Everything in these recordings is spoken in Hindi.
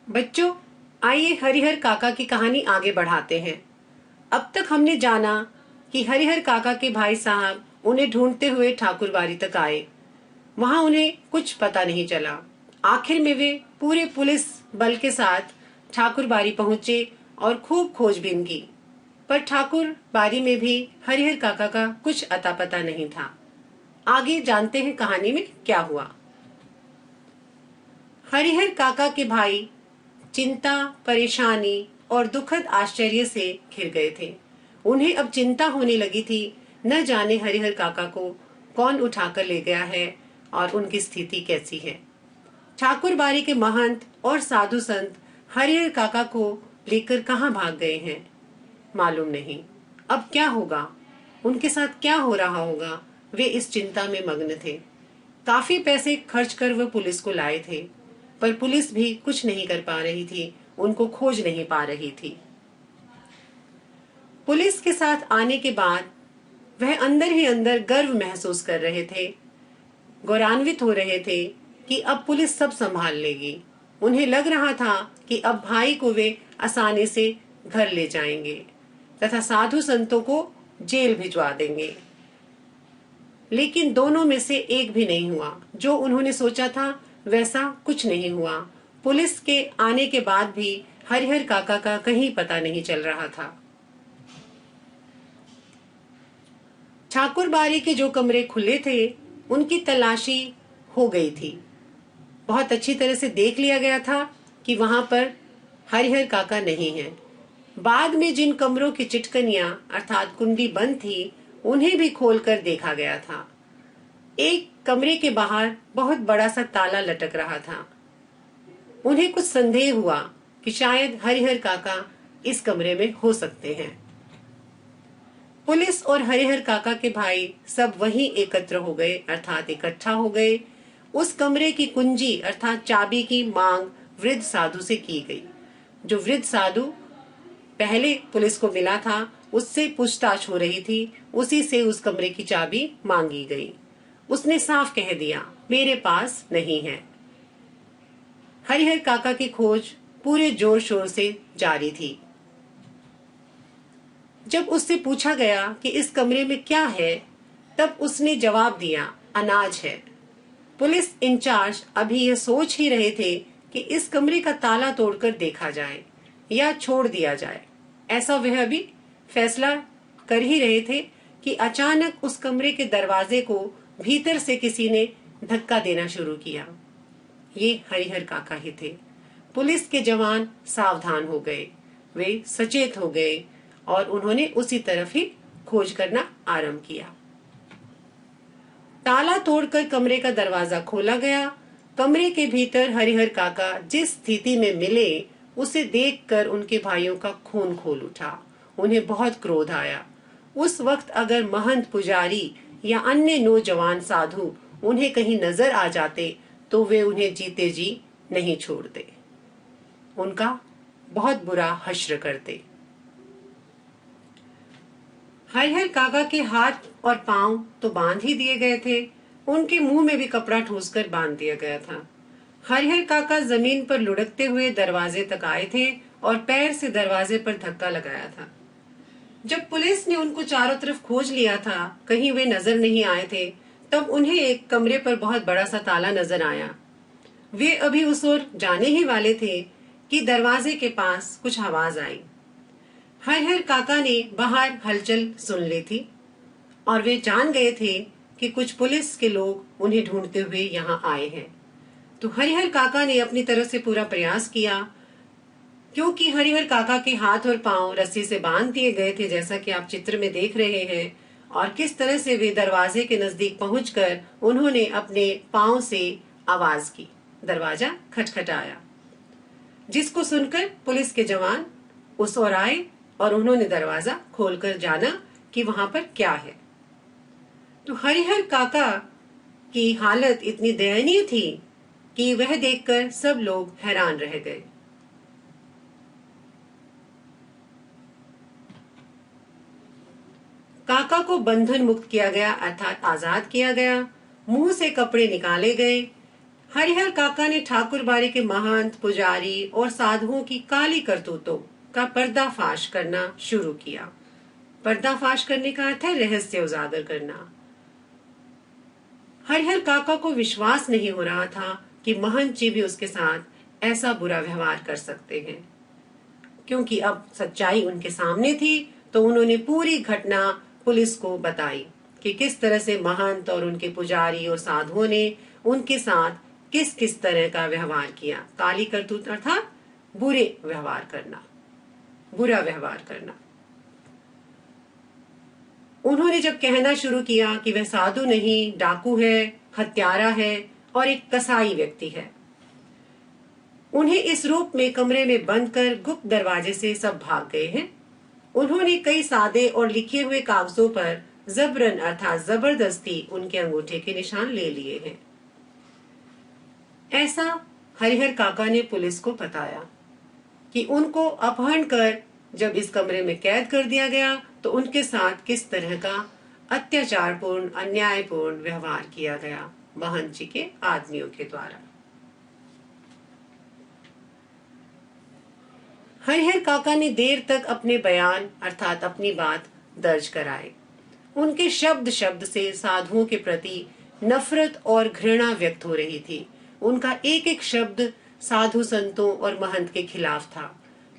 बच्चों, आइए हरिहर काका की कहानी आगे बढ़ाते हैं। अब तक हमने जाना कि हरिहर काका के भाई साहब उन्हें ढूंढते हुए ठाकुरबाड़ी तक आए। वहां उन्हें कुछ पता नहीं चला। आखिर में वे पूरे पुलिस बल के साथ ठाकुरबाड़ी पहुंचे और खूब खोजबीन की, पर ठाकुरबाड़ी में भी हरिहर काका का कुछ अता पता नहीं था। आगे जानते हैं कहानी में क्या हुआ। हरिहर काका के भाई चिंता, परेशानी और दुखद आश्चर्य से घिर गए थे। उन्हें अब चिंता होने लगी थी, न जाने हरिहर काका को कौन उठाकर ले गया है और उनकी स्थिति कैसी है। ठाकुरबाड़ी के महंत और साधु संत हरिहर काका को लेकर कहाँ भाग गए हैं, मालूम नहीं। अब क्या होगा, उनके साथ क्या हो रहा होगा, वे इस चिंता में मग्न थे। काफी पैसे खर्च कर वह पुलिस को लाए थे, पर पुलिस भी कुछ नहीं कर पा रही थी, उनको खोज नहीं पा रही थी। पुलिस के साथ आने के बाद वह अंदर ही अंदर गर्व महसूस कर रहे थे, गौरवान्वित हो रहे थे कि अब पुलिस सब संभाल लेगी। उन्हें लग रहा था कि अब भाई को वे आसानी से घर ले जाएंगे तथा साधु संतों को जेल भिजवा देंगे। लेकिन दोनों में से एक भी नहीं हुआ। जो उन्होंने सोचा था वैसा कुछ नहीं हुआ। पुलिस के आने के बाद भी हरिहर काका का कहीं पता नहीं चल रहा था। ठाकुरबाड़ी के जो कमरे खुले थे उनकी तलाशी हो गई थी। बहुत अच्छी तरह से देख लिया गया था कि वहां पर हरिहर काका नहीं है। बाद में जिन कमरों की चिटकनियां अर्थात कुंडी बंद थी, उन्हें भी खोलकर देखा गया था। एक कमरे के बाहर बहुत बड़ा सा ताला लटक रहा था। उन्हें कुछ संदेह हुआ कि शायद हरिहर काका इस कमरे में हो सकते हैं। पुलिस और हरिहर काका के भाई सब वहीं एकत्र हो गए, अर्थात इकट्ठा हो गए। उस कमरे की कुंजी अर्थात चाबी की मांग वृद्ध साधु से की गई। जो वृद्ध साधु पहले पुलिस को मिला था, उससे पूछताछ हो रही थी, उसी से उस कमरे की चाबी मांगी गई। उसने साफ कह दिया, मेरे पास नहीं है। हरिहर काका की खोज पूरे जोर शोर से जारी थी। जब उससे पूछा गया कि इस कमरे में क्या है, तब उसने जवाब दिया, अनाज है। पुलिस इंचार्ज अभी यह सोच ही रहे थे कि इस कमरे का ताला तोड़कर देखा जाए या छोड़ दिया जाए। ऐसा वह अभी फैसला कर ही रहे थे कि अचानक उस कमरे के दरवाजे को भीतर से किसी ने धक्का देना शुरू किया। ये हरिहर काका ही थे। पुलिस के जवान सावधान हो गए, वे सचेत हो गए और उन्होंने उसी तरफ ही खोज करना आरंभ किया। ताला तोड़कर कमरे का दरवाजा खोला गया। कमरे के भीतर हरिहर काका जिस स्थिति में मिले, उसे देखकर उनके भाइयों का खून खोल उठा। उन्हें बहुत क्रोध आया। उस वक्त अगर महंत, पुजारी या अन्य नौजवान साधु उन्हें कहीं नजर आ जाते तो वे उन्हें जीते जी नहीं छोड़ते, उनका बहुत बुरा हश्र करते। हरिहर काका के हाथ और पांव तो बांध ही दिए गए थे, उनके मुंह में भी कपड़ा ठूसकर बांध दिया गया था। हरिहर काका जमीन पर लुढ़कते हुए दरवाजे तक आए थे और पैर से दरवाजे पर धक्का लगाया था। जब पुलिस ने उनको चारों तरफ खोज लिया था, कहीं वे नजर नहीं आए थे, तब उन्हें एक कमरे पर बहुत बड़ा सा ताला नजर आया। वे अभी उस ओर जाने ही वाले थे कि दरवाजे के पास कुछ आवाज आई। हरिहर काका ने बाहर हलचल सुन ली थी और वे जान गए थे कि कुछ पुलिस के लोग उन्हें ढूंढते हुए यहाँ आए हैं। तो हरिहर काका ने अपनी तरफ से पूरा प्रयास किया। क्योंकि हरिहर काका के हाथ और पांव रस्सी से बांध दिए गए थे, जैसा कि आप चित्र में देख रहे हैं, और किस तरह से वे दरवाजे के नजदीक पहुंचकर उन्होंने अपने पांव से आवाज की। दरवाजा खटखटाया, जिसको सुनकर पुलिस के जवान उस ओर आए और उन्होंने दरवाजा खोलकर जाना कि वहां पर क्या है। तो हरिहर काका की हालत इतनी दयनीय थी कि वह देखकर सब लोग हैरान रह गए। काका को बंधन मुक्त किया गया, अर्थात आजाद किया गया। मुंह से कपड़े निकाले गए। हरिहर काका ने ठाकुरबाड़ी के महंत, पुजारी और साधुओं की काली करतूतों का पर्दाफाश करना शुरू किया। पर्दाफाश करने का अर्थ है रहस्य उजागर करना। हरिहर काका को विश्वास नहीं हो रहा था कि महंत जी भी उसके साथ ऐसा बुरा व्यवहार कर सकते हैं। क्योंकि अब सच्चाई उनके सामने थी, तो उन्होंने पूरी घटना पुलिस को बताई कि किस तरह से महंत और उनके पुजारी और साधुओं ने उनके साथ किस किस तरह का व्यवहार किया। काली करतूत अर्थात बुरे व्यवहार करना, बुरा व्यवहार करना। उन्होंने जब कहना शुरू किया कि वह साधु नहीं, डाकू है, हत्यारा है और एक कसाई व्यक्ति है। उन्हें इस रूप में कमरे में बंद कर गुप्त दरवाजे से सब भाग गए हैं। उन्होंने कई सादे और लिखे हुए कागजों पर जबरन अर्थात जबरदस्ती उनके अंगूठे के निशान ले लिए हैं। ऐसा हरिहर काका ने पुलिस को बताया कि उनको अपहरण कर जब इस कमरे में कैद कर दिया गया तो उनके साथ किस तरह का अत्याचारपूर्ण, अन्यायपूर्ण व्यवहार किया गया महंत जी के आदमियों के द्वारा। हरिहर काका ने देर तक अपने बयान अर्थात अपनी बात दर्ज कराए। उनके शब्द शब्द से साधुओं के प्रति नफरत और घृणा व्यक्त हो रही थी। उनका एक एक शब्द साधु संतों और महंत के खिलाफ था,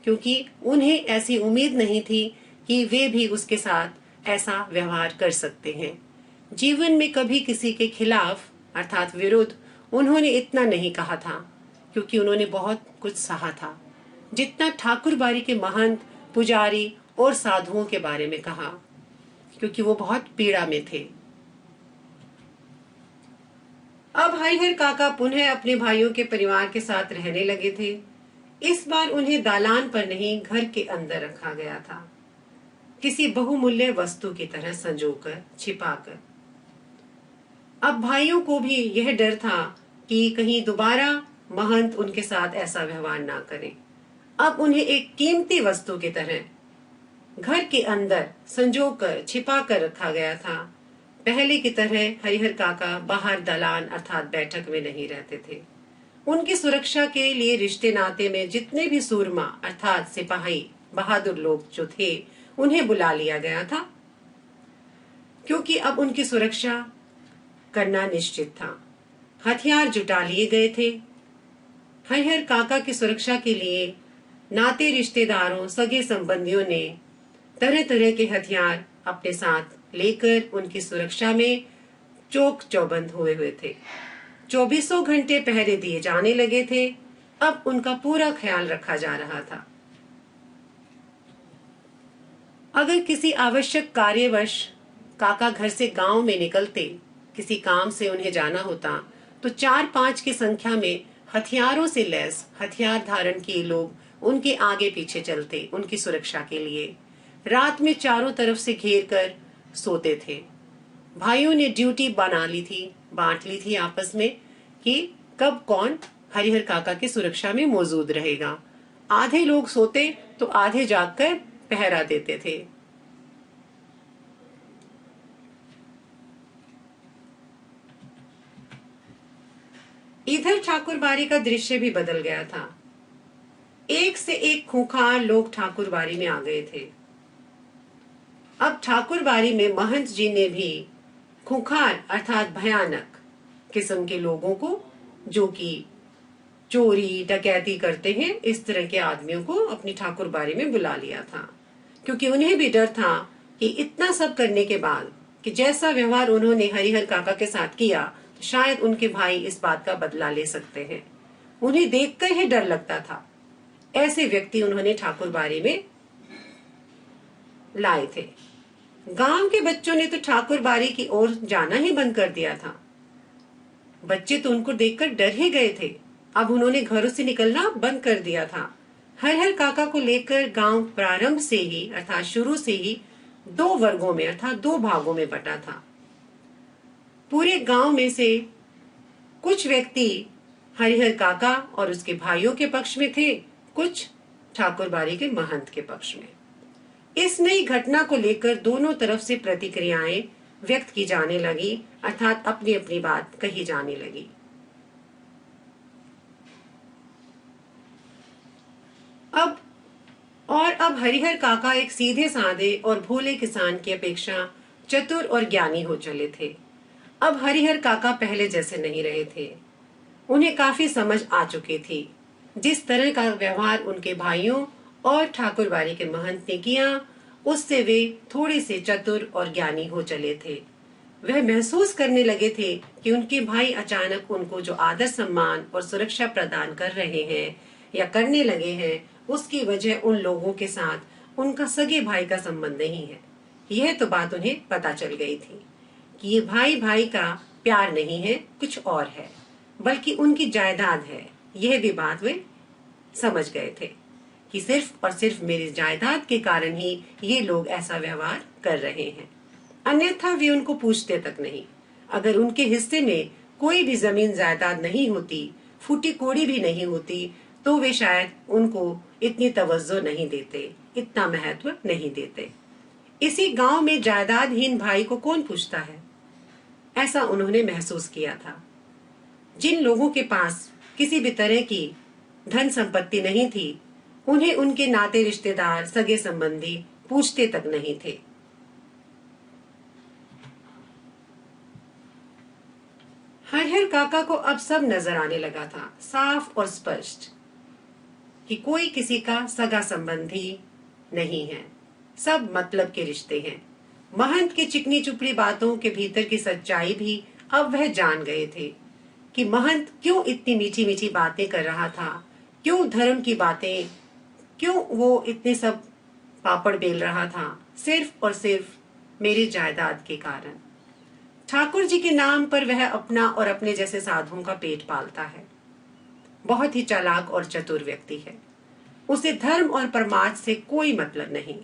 क्योंकि उन्हें ऐसी उम्मीद नहीं थी कि वे भी उसके साथ ऐसा व्यवहार कर सकते हैं। जीवन में कभी किसी के खिलाफ अर्थात विरुद्ध उन्होंने इतना नहीं कहा था, क्योंकि उन्होंने बहुत कुछ सहा था, जितना ठाकुरबाड़ी के महंत, पुजारी और साधुओं के बारे में कहा, क्योंकि वो बहुत पीड़ा में थे। अब हरिहर काका पुनः अपने भाइयों के परिवार के साथ रहने लगे थे। इस बार उन्हें दालान पर नहीं, घर के अंदर रखा गया था, किसी बहुमूल्य वस्तु की तरह संजोकर, छिपाकर। अब भाइयों को भी यह डर था कि कहीं दोबारा महंत उनके साथ ऐसा व्यवहार ना करें। अब उन्हें एक कीमती वस्तु की तरह घर के अंदर संजोकर, छिपा कर रखा गया था। पहले की तरह हरिहर काका बाहर दालान अर्थात बैठक में नहीं रहते थे। उनकी सुरक्षा के लिए रिश्ते नाते में जितने भी सूरमा अर्थात सिपाही, बहादुर लोग जो थे, उन्हें बुला लिया गया था, क्योंकि अब उनकी सुरक्षा करना निश्चित था। हथियार जुटा लिए गए थे। हरिहर काका की सुरक्षा के लिए नाते रिश्तेदारों, सगे संबंधियों ने तरह तरह के हथियार अपने साथ लेकर उनकी सुरक्षा में चौक चौबंद हुए थे। 24 घंटे पहरे दिए जाने लगे थे। अब उनका पूरा ख्याल रखा जा रहा था। अगर किसी आवश्यक कार्यवश काका घर से गांव में निकलते, किसी काम से उन्हें जाना होता, तो 4-5 की संख्या में हथियारों से लैस हथियार धारण किए लोग उनके आगे पीछे चलते उनकी सुरक्षा के लिए। रात में चारों तरफ से घेर कर सोते थे। भाइयों ने ड्यूटी बना ली थी, बांट ली थी आपस में कि कब कौन हरिहर काका की सुरक्षा में मौजूद रहेगा। आधे लोग सोते तो आधे जागकर पहरा देते थे। इधर ठाकुरबाड़ी का दृश्य भी बदल गया था। एक से एक खूंखार लोग ठाकुरबाड़ी में आ गए थे। अब ठाकुरबाड़ी में महंत जी ने भी खूंखार अर्थात भयानक किस्म के लोगों को, जो कि चोरी डकैती करते हैं, इस तरह के आदमियों को अपनी ठाकुरबाड़ी में बुला लिया था, क्योंकि उन्हें भी डर था कि इतना सब करने के बाद कि जैसा व्यवहार उन्होंने हरिहर काका के साथ किया, शायद उनके भाई इस बात का बदला ले सकते हैं। उन्हें देखकर ही डर लगता था। ऐसे व्यक्ति उन्होंने ठाकुरबाड़ी में लाए थे। गांव के बच्चों ने तो ठाकुरबाड़ी की ओर जाना ही बंद कर दिया था। बच्चे तो उनको देखकर डर ही गए थे। अब उन्होंने घरों से निकलना बंद कर दिया था। हरिहर काका को लेकर गांव प्रारंभ से ही अर्थात शुरू से ही 2 वर्गों में अर्थात 2 भागों में बटा था। पूरे गांव में से कुछ व्यक्ति हरिहर काका और उसके भाइयों के पक्ष में थे, कुछ ठाकुरबाड़ी के महंत के पक्ष में। इस नई घटना को लेकर दोनों तरफ से प्रतिक्रियाएं व्यक्त की जाने लगी, अर्थात अपनी अपनी बात कही जाने लगी। अब हरिहर काका एक सीधे साधे और भोले किसान की अपेक्षा चतुर और ज्ञानी हो चले थे। अब हरिहर काका पहले जैसे नहीं रहे थे। उन्हें काफी समझ आ चुकी थी। जिस तरह का व्यवहार उनके भाइयों और ठाकुरबाड़ी के महंत ने किया, उससे वे थोड़े से चतुर और ज्ञानी हो चले थे। वह महसूस करने लगे थे कि उनके भाई अचानक उनको जो आदर सम्मान और सुरक्षा प्रदान कर रहे हैं या करने लगे हैं, उसकी वजह उन लोगों के साथ उनका सगे भाई का संबंध नहीं है। यह तो बात उन्हें पता चल गई थी कि ये भाई भाई का प्यार नहीं है, कुछ और है, बल्कि उनकी जायदाद है। यह भी बात वे समझ गए थे कि सिर्फ और सिर्फ मेरी जायदाद के कारण ही ये लोग ऐसा व्यवहार कर रहे हैं, अन्यथा वे उनको पूछते तक नहीं। अगर उनके हिस्से में कोई भी जमीन जायदाद नहीं होती, फूटी कोड़ी भी नहीं होती, तो वे शायद उनको इतनी तवज्जो नहीं देते, इतना महत्व नहीं देते। इसी गांव में जायदादहीन भाई को कौन पूछता है, ऐसा उन्होंने महसूस किया था। जिन लोगों के पास किसी भी तरह की धन संपत्ति नहीं थी, उन्हें उनके नाते रिश्तेदार सगे संबंधी पूछते तक नहीं थे। हरिहर काका को अब सब नजर आने लगा था, साफ और स्पष्ट, कि कोई किसी का सगा संबंधी नहीं है, सब मतलब के रिश्ते हैं। महंत की चिकनी चुपड़ी बातों के भीतर की सच्चाई भी अब वह जान गए थे कि महंत क्यों इतनी मीठी मीठी बातें कर रहा था, क्यों धर्म की बातें, क्यों वो इतने सब पापड़ बेल रहा था, सिर्फ और सिर्फ मेरी जायदाद के कारण। ठाकुर जी के नाम पर वह अपना और अपने जैसे साधुओं का पेट पालता है। बहुत ही चालाक और चतुर व्यक्ति है। उसे धर्म और परमार्थ से कोई मतलब नहीं।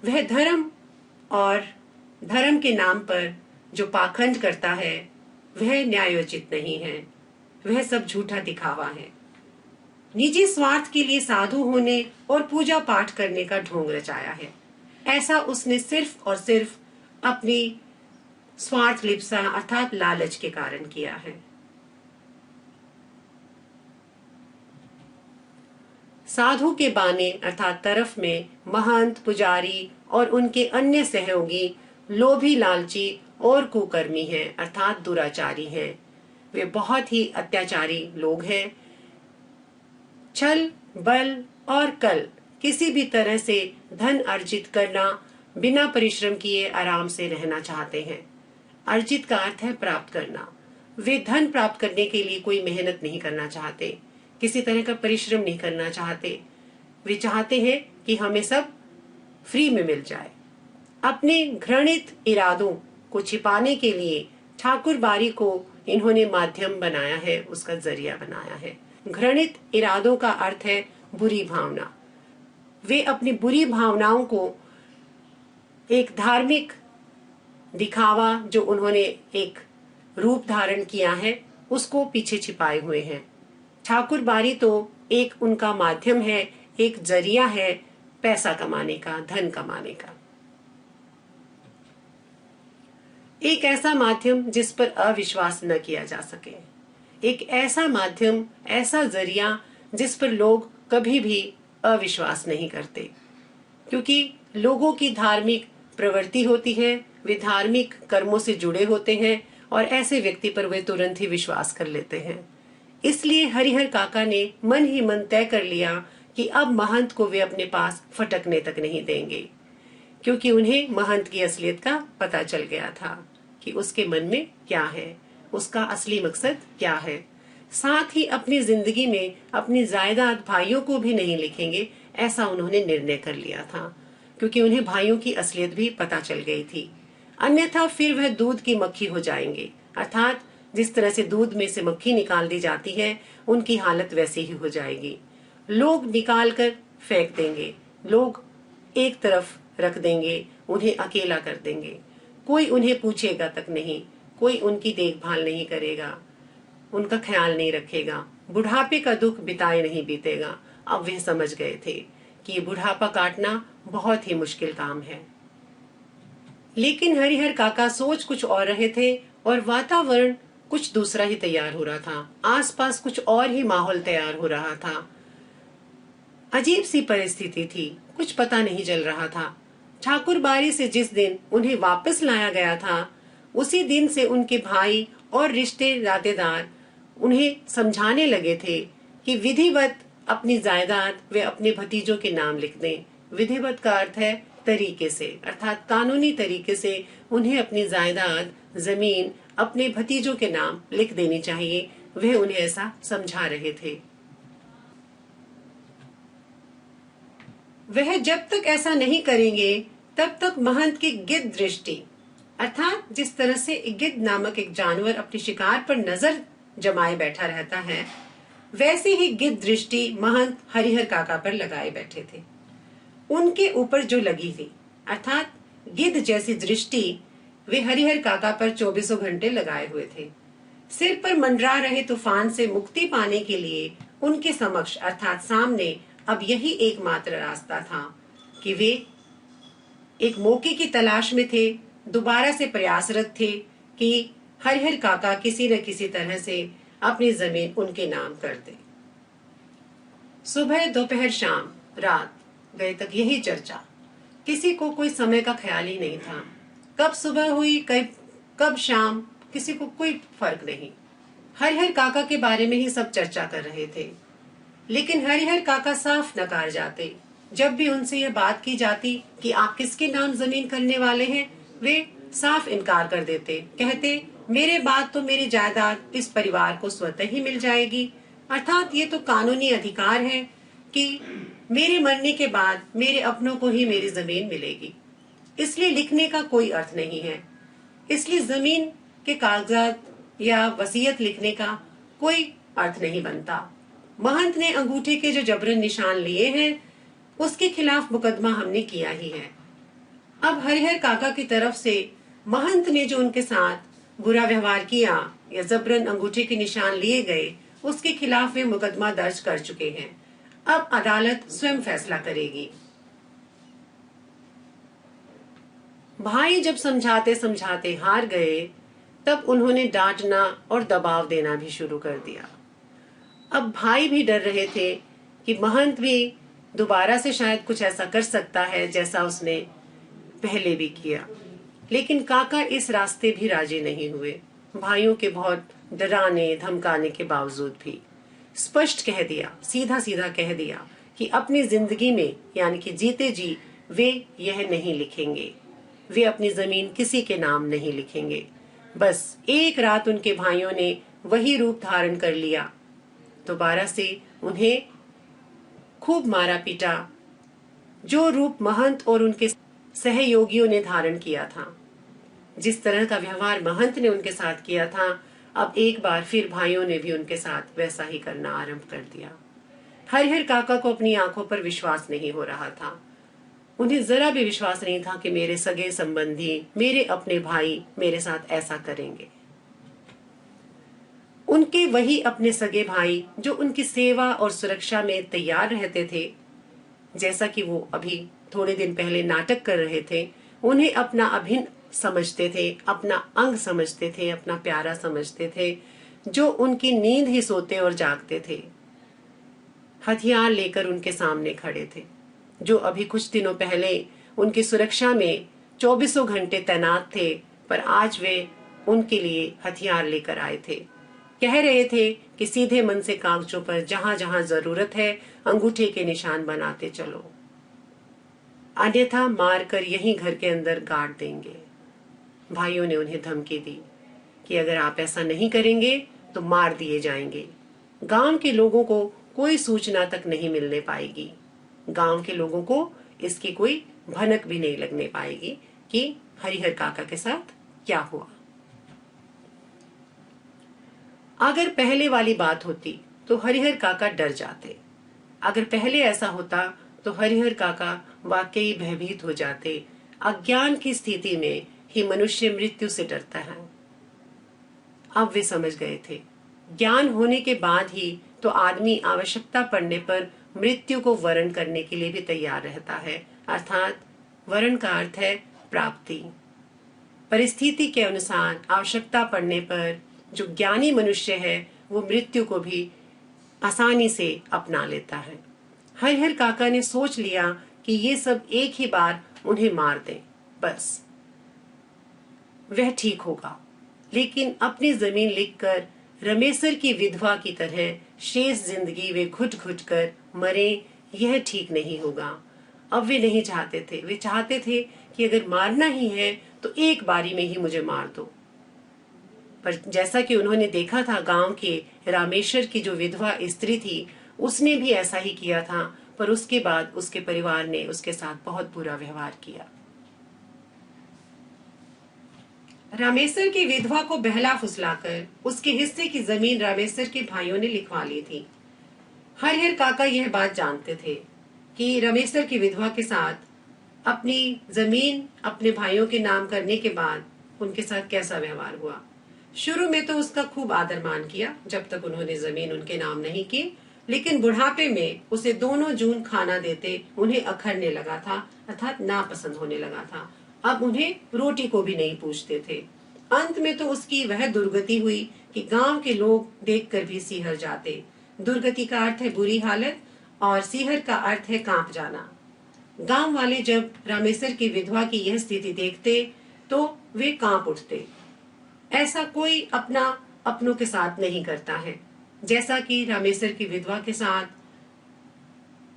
वह धर्म और धर्म के नाम पर जो पाखंड करता है, वह न्यायोचित नहीं है। वह सब झूठा दिखावा है। निजी स्वार्थ के लिए साधु होने और पूजा पाठ करने का ढोंग रचाया है। ऐसा उसने सिर्फ और सिर्फ अपनी स्वार्थ लिप्सा अर्थात लालच के कारण किया है। साधु के बाने अर्थात तरफ में महंत, पुजारी और उनके अन्य सहयोगी लोभी, लालची और कुकर्मी हैं अर्थात दुराचारी हैं। वे बहुत ही अत्याचारी लोग हैं। छल, बल और कल किसी भी तरह से धन अर्जित करना, बिना परिश्रम किए आराम से रहना चाहते हैं। अर्जित का अर्थ है प्राप्त करना। वे धन प्राप्त करने के लिए कोई मेहनत नहीं करना चाहते, किसी तरह का परिश्रम नहीं करना चाहते। वे चाहते हैं कि हमें सब फ्री में मिल जाए। अपने घृणित इरादों को छिपाने के लिए ठाकुर बारी को इन्होंने माध्यम बनाया है, उसका जरिया बनाया है। घृणित इरादों का अर्थ है बुरी भावना। वे अपनी बुरी भावनाओं को एक धार्मिक दिखावा जो उन्होंने एक रूप धारण किया है, उसको पीछे छिपाए हुए हैं। ठाकुर बारी तो एक उनका माध्यम है, एक जरिया है पैसा कमाने का, धन कमाने का। एक ऐसा माध्यम जिस पर अविश्वास न किया जा सके, एक ऐसा माध्यम, ऐसा जरिया जिस पर लोग कभी भी अविश्वास नहीं करते, क्योंकि लोगों की धार्मिक प्रवृत्ति होती है, वे धार्मिक कर्मों से जुड़े होते हैं और ऐसे व्यक्ति पर वे तुरंत ही विश्वास कर लेते हैं। इसलिए हरिहर काका ने मन ही मन तय कर लिया कि अब महंत को वे अपने पास फटकने तक नहीं देंगे, क्योंकि उन्हें महंत की असलियत का पता चल गया था कि उसके मन में क्या है, उसका असली मकसद क्या है। साथ ही अपनी जिंदगी में अपनी जायदाद भाइयों को भी नहीं लिखेंगे, ऐसा उन्होंने निर्णय कर लिया था, क्योंकि उन्हें भाइयों की असलियत भी पता चल गई थी। अन्यथा फिर वह दूध की मक्खी हो जाएंगे, अर्थात जिस तरह से दूध में से मक्खी निकाल दी जाती है, उनकी हालत वैसी ही हो जाएगी। लोग निकाल कर फेंक देंगे, लोग एक तरफ रख देंगे, उन्हें अकेला कर देंगे। कोई उन्हें पूछेगा तक नहीं, कोई उनकी देखभाल नहीं करेगा, उनका ख्याल नहीं रखेगा, बुढ़ापे का दुख बिताए नहीं बीतेगा। अब वे समझ गए थे कि ये बुढ़ापा काटना बहुत ही मुश्किल काम है। लेकिन हरिहर काका सोच कुछ और रहे थे और वातावरण कुछ दूसरा ही तैयार हो रहा था। आसपास कुछ और ही माहौल तैयार हो रहा था। अजीब सी परिस्थिति थी, कुछ पता नहीं चल रहा था। ठाकुर बाड़ी से जिस दिन उन्हें वापस लाया गया था, उसी दिन से उनके भाई और रिश्ते नातेदार उन्हें समझाने लगे थे कि विधिवत अपनी जायदाद वे अपने भतीजों के नाम लिख दें। विधिवत का अर्थ है तरीके से, अर्थात कानूनी तरीके से उन्हें अपनी जायदाद, जमीन अपने भतीजों के नाम लिख देनी चाहिए। वह उन्हें ऐसा समझा रहे थे। वह जब तक ऐसा नहीं करेंगे तब तक महंत की गिद्ध दृष्टि, अर्थात जिस तरह से गिद्ध नामक एक जानवर अपने शिकार पर नजर जमाए बैठा रहता है, वैसे ही गिद्ध दृष्टि महंत हरिहर काका पर लगाए बैठे थे। उनके ऊपर जो लगी थी, अर्थात गिद्ध जैसी दृष्टि, वे हरिहर काका पर 24 घंटे लगाए हुए थे। सिर पर मंडरा रहे तूफान से मुक्ति पाने के लिए उनके समक्ष, अर्थात सामने, अब यही एकमात्र रास्ता था कि वे एक मौके की तलाश में थे, दोबारा से प्रयासरत थे कि हरिहर काका किसी न किसी तरह से अपनी जमीन उनके नाम कर दे। सुबह, दोपहर, शाम, रात गए तक यही चर्चा। किसी को कोई समय का ख्याल ही नहीं था। कब सुबह हुई, कब शाम, किसी को कोई फर्क नहीं। हरिहर काका के बारे में ही सब चर्चा कर रहे थे। लेकिन हरिहर काका साफ नकार जाते। जब भी उनसे यह बात की जाती कि आप किसके नाम जमीन करने वाले हैं, वे साफ इनकार कर देते। कहते, मेरे बाद तो मेरी जायदाद इस परिवार को स्वतः ही मिल जाएगी, अर्थात ये तो कानूनी अधिकार है कि मेरे मरने के बाद मेरे अपनों को ही मेरी जमीन मिलेगी, इसलिए लिखने का कोई अर्थ नहीं है। इसलिए जमीन के कागजात या वसीयत लिखने का कोई अर्थ नहीं बनता। महंत ने अंगूठे के जो जबरन निशान लिए हैं, उसके खिलाफ मुकदमा हमने किया ही है। अब हरिहर काका की तरफ से महंत ने जो उनके साथ बुरा व्यवहार किया या जबरन अंगूठे के निशान लिए गए, उसके खिलाफ वे मुकदमा दर्ज कर चुके हैं। अब अदालत स्वयं फैसला करेगी। भाई जब समझाते समझाते हार गए, तब उन्होंने डांटना और दबाव देना भी शुरू कर दिया। अब भाई भी डर रहे थे कि महंत भी दोबारा से शायद कुछ ऐसा कर सकता है जैसा उसने पहले भी किया। लेकिन काका इस रास्ते भी राजी नहीं हुए। भाइयों के बहुत डराने धमकाने के बावजूद भी स्पष्ट कह दिया, सीधा सीधा कह दिया कि अपनी जिंदगी में, यानी कि जीते जी, वे यह नहीं लिखेंगे। वे अपनी जमीन किसी के नाम नहीं लिखेंगे। बस एक रात उनके भाइयों ने वही रूप धारण कर लिया। दोबारा से उन्हें खूब मारा पीटा, जो रूप महंत और उनके सहयोगियों ने धारण किया था। जिस तरह का व्यवहार महंत ने उनके साथ किया था, अब एक बार फिर भाइयों ने भी उनके साथ वैसा ही करना आरंभ कर दिया। हरिहर काका को अपनी आंखों पर विश्वास नहीं हो रहा था। उन्हें जरा भी विश्वास नहीं था कि मेरे सगे संबंधी, मेरे अपने भाई मेरे साथ ऐसा करेंगे। उनके वही अपने सगे भाई जो उनकी सेवा और सुरक्षा में तैयार रहते थे, जैसा कि वो अभी थोड़े दिन पहले नाटक कर रहे थे, उन्हें अपना अभिन्न समझते थे, अपना अंग समझते थे, अपना प्यारा समझते थे, जो उनकी नींद ही सोते और जागते थे, हथियार लेकर उनके सामने खड़े थे, जो अभी कुछ दिनों पहले उनकी सुरक्षा में 24 घंटे तैनात थे, पर आज वे उनके लिए हथियार लेकर आए थे। कह रहे थे कि सीधे मन से कागजों पर जहां जहां जरूरत है अंगूठे के निशान बनाते चलो, अन्यथा मारकर यहीं घर के अंदर गाड़ देंगे। भाइयों ने उन्हें धमकी दी कि अगर आप ऐसा नहीं करेंगे तो मार दिए जाएंगे। गांव के लोगों को कोई सूचना तक नहीं मिलने पाएगी। गांव के लोगों को इसकी कोई भनक भी नहीं लगने पाएगी कि हरिहर काका के साथ क्या हुआ। अगर पहले वाली बात होती तो हरिहर काका डर जाते। अगर पहले ऐसा होता तो हरिहर काका वाकई भयभीत हो जाते। अज्ञान की स्थिति में ही मनुष्य मृत्यु से डरता है। अब वे समझ गए थे, ज्ञान होने के बाद ही तो आदमी आवश्यकता पड़ने पर मृत्यु को वरण करने के लिए भी तैयार रहता है। अर्थात वरण का अर्थ है प्राप्ति। परिस्थिति के अनुसार आवश्यकता पड़ने पर जो ज्ञानी मनुष्य है वो मृत्यु को भी आसानी से अपना लेता है। हरिहर काका ने सोच लिया कि ये सब एक ही बार उन्हें मार दें, बस वह ठीक होगा। लेकिन अपनी जमीन लिखकर रमेसर की विधवा की तरह शेष जिंदगी वे घुट घुट कर मरे, यह ठीक नहीं होगा। अब वे नहीं चाहते थे, वे चाहते थे कि अगर मारना ही है तो एक बारी में ही मुझे मार दो। पर जैसा कि उन्होंने देखा था, गांव के रामेश्वर की जो विधवा स्त्री थी उसने भी ऐसा ही किया था, पर उसके बाद उसके परिवार ने उसके साथ बहुत बुरा व्यवहार किया। रामेश्वर की विधवा को बहला फुसलाकर उसके हिस्से की जमीन रामेश्वर के भाइयों ने लिखवा ली थी। हरिहर काका यह बात जानते थे कि रामेश्वर की विधवा के साथ अपनी जमीन अपने भाइयों के नाम करने के बाद उनके साथ कैसा व्यवहार हुआ। शुरू में तो उसका खूब आदर मान किया जब तक उन्होंने जमीन उनके नाम नहीं की, लेकिन बुढ़ापे में उसे दोनों जून खाना देते उन्हें अखरने लगा था, अर्थात नापसंद होने लगा था। अब उन्हें रोटी को भी नहीं पूछते थे। अंत में तो उसकी वह दुर्गति हुई कि गांव के लोग देखकर भी सिहर जाते। दुर्गति का अर्थ है बुरी हालत और सिहर का अर्थ है कांप जाना। गांव वाले जब रामेश्वर की विधवा की यह स्थिति देखते तो वे कांप उठते। ऐसा कोई अपनों के साथ नहीं करता है, जैसा कि रामेश्वर की विधवा के साथ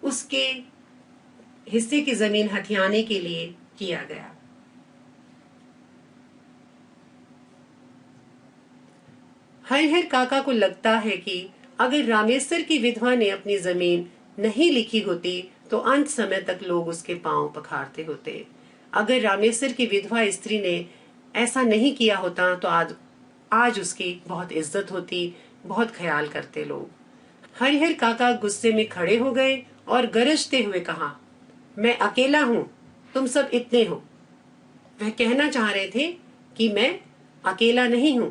उसके हिस्से की जमीन हथियाने के लिए किया गया। हरिहर काका को लगता है कि अगर रामेश्वर की विधवा ने अपनी जमीन नहीं लिखी होती तो अंत समय तक लोग उसके पांव पखारते होते। अगर रामेश्वर की विधवा स्त्री ने ऐसा नहीं किया होता तो आज उसकी बहुत इज्जत होती, बहुत ख्याल करते लोग। हरिहर काका गुस्से में खड़े हो गए और गरजते हुए कहा, मैं अकेला हूं, तुम सब इतने हो। वह कहना चाह रहे थे कि मैं अकेला नहीं हूं,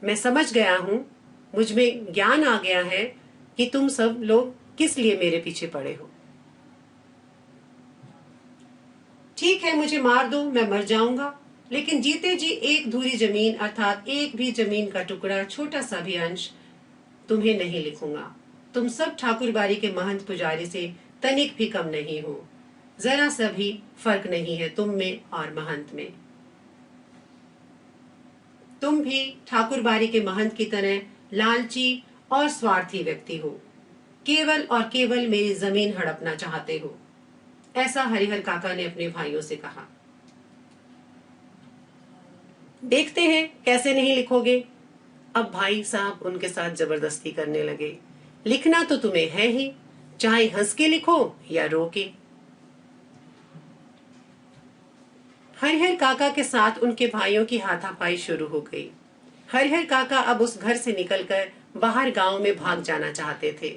मैं समझ गया हूं, मुझ में ज्ञान आ गया है कि तुम सब लोग किस लिए मेरे पीछे पड़े हो। ठीक है, मुझे मार दो, मैं मर जाऊंगा, लेकिन जीते जी एक धूरी जमीन अर्थात एक भी जमीन का टुकड़ा, छोटा सा भी अंश तुम्हें नहीं लिखूंगा। तुम सब ठाकुरबाड़ी के महंत पुजारी से तनिक भी कम नहीं हो, जरा सा भी फर्क नहीं है तुम में और महंत में। तुम भी ठाकुरबाड़ी के महंत की तरह लालची और स्वार्थी व्यक्ति हो, केवल और केवल मेरी जमीन हड़पना चाहते हो। ऐसा हरिहर काका ने अपने भाइयों से कहा। देखते हैं कैसे नहीं लिखोगे। अब भाई साहब उनके साथ जबरदस्ती करने लगे। लिखना तो तुम्हें है ही, चाहे हंस के लिखो या रो के। हरिहर काका के साथ उनके भाइयों की हाथापाई शुरू हो गई। हरिहर काका अब उस घर से निकलकर बाहर गांव में भाग जाना चाहते थे।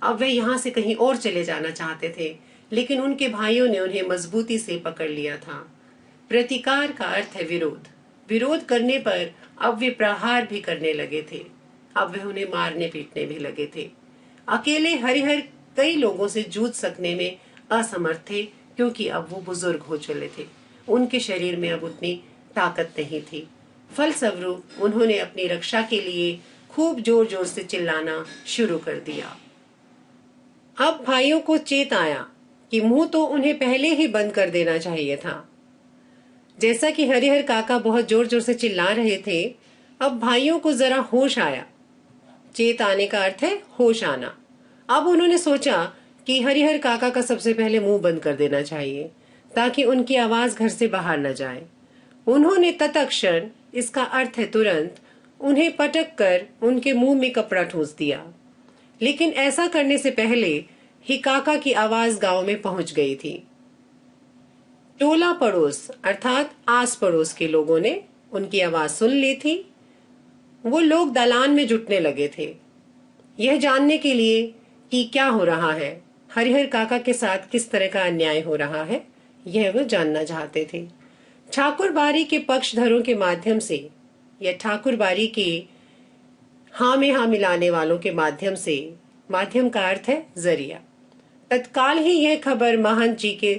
अब वे यहाँ से कहीं और चले जाना चाहते थे, लेकिन उनके भाइयों ने उन्हें मजबूती से पकड़ लिया था। प्रतिकार का अर्थ है विरोध। विरोध करने पर अब वे प्रहार भी करने लगे थे। अब वे उन्हें मारने पीटने भी लगे थे। अकेले हरिहर कई लोगों से जूझ सकने में असमर्थ थे, क्योंकि अब वो बुजुर्ग हो चले थे। उनके शरीर में अब उतनी ताकत नहीं थी। फलस्वरूप उन्होंने अपनी रक्षा के लिए खूब जोर जोर से चिल्लाना शुरू कर दिया। अब भाइयों को चेत आया कि मुंह तो उन्हें पहले ही बंद कर देना चाहिए था। जैसा कि हरिहर काका बहुत जोर जोर से चिल्ला रहे थे, अब भाइयों को जरा होश आया। चेत आने का अर्थ है होश आना। अब उन्होंने सोचा कि हरिहर काका का सबसे पहले मुंह बंद कर देना चाहिए, ताकि उनकी आवाज घर से बाहर न जाए। उन्होंने तत्क्षण, इसका अर्थ है तुरंत, उन्हें पटक कर उनके मुंह में कपड़ा ठूंस दिया। लेकिन ऐसा करने से पहले ही काका की आवाज गांव में पहुंच गई थी। टोला पड़ोस अर्थात आस पड़ोस के लोगों ने उनकी आवाज सुन ली थी। वो लोग दालान में जुटने लगे थे, यह जानने के लिए कि क्या हो रहा है, हरिहर काका के साथ किस तरह का अन्याय हो रहा है, यह वो जानना चाहते थे। ठाकुरबाड़ी के पक्षधरों के माध्यम से या ठाकुरबाड़ी के हाँ में हाँ मिलाने वालों के माध्यम से, माध्यम का अर्थ है जरिया, तत्काल ही यह खबर महंत जी के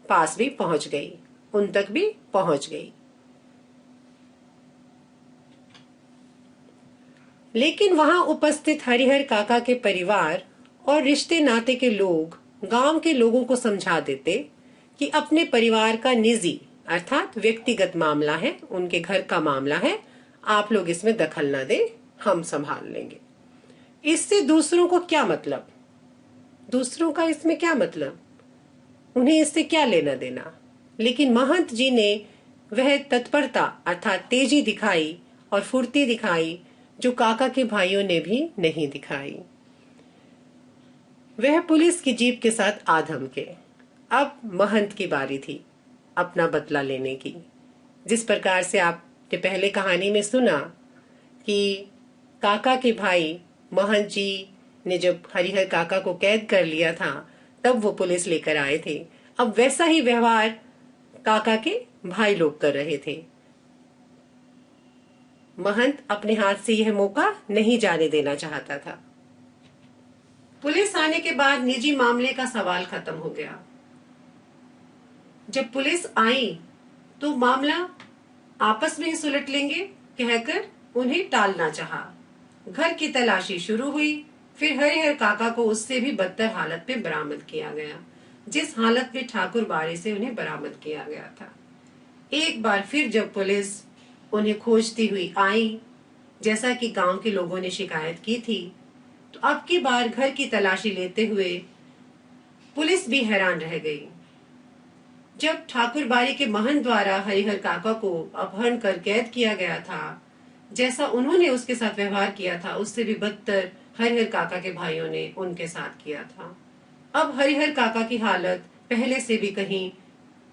पास भी पहुंच गई, उन तक भी पहुंच गई। लेकिन वहां उपस्थित हरिहर काका के परिवार और रिश्ते नाते के लोग गांव के लोगों को समझा देते कि अपने परिवार का निजी अर्थात व्यक्तिगत मामला है, उनके घर का मामला है, आप लोग इसमें दखल न दें, हम संभाल लेंगे। इससे दूसरों को क्या मतलब, दूसरों का इसमें क्या मतलब, उन्हें इससे क्या लेना देना। लेकिन महंत जी ने वह तत्परता अर्थात तेजी दिखाई और फुर्ती दिखाई जो काका के भाइयों ने भी नहीं दिखाई। वह पुलिस की जीप के साथ आ धमके। अब महंत की बारी थी अपना बदला लेने की। जिस प्रकार से आपने पहले कहानी में सुना कि काका के भाई महंत जी ने जब हरिहर काका को कैद कर लिया था तब वो पुलिस लेकर आए थे, अब वैसा ही व्यवहार काका के भाई लोग कर रहे थे। महंत अपने हाथ से यह मौका नहीं जाने देना चाहता था। पुलिस आने के बाद निजी मामले का सवाल खत्म हो गया। जब पुलिस आई तो मामला आपस में ही सुलट लेंगे कहकर उन्हें टालना चाहा। घर की तलाशी शुरू हुई। फिर हरिहर काका को उससे भी बदतर हालत में बरामद किया गया, जिस हालत में ठाकुर बाड़ी से उन्हें बरामद किया गया था। एक बार फिर जब पुलिस उन्हें खोजती हुई आई, जैसा कि गांव के लोगों ने शिकायत की थी, तो अब की बार घर की तलाशी लेते हुए पुलिस भी हैरान रह गई। जब ठाकुर बाड़ी के महंत द्वारा हरिहर काका को अपहरण कर कैद किया गया था, जैसा उन्होंने उसके साथ व्यवहार किया था उससे भी बदतर हरिहर काका के भाइयों ने उनके साथ किया था। अब हरिहर काका की हालत पहले से भी कहीं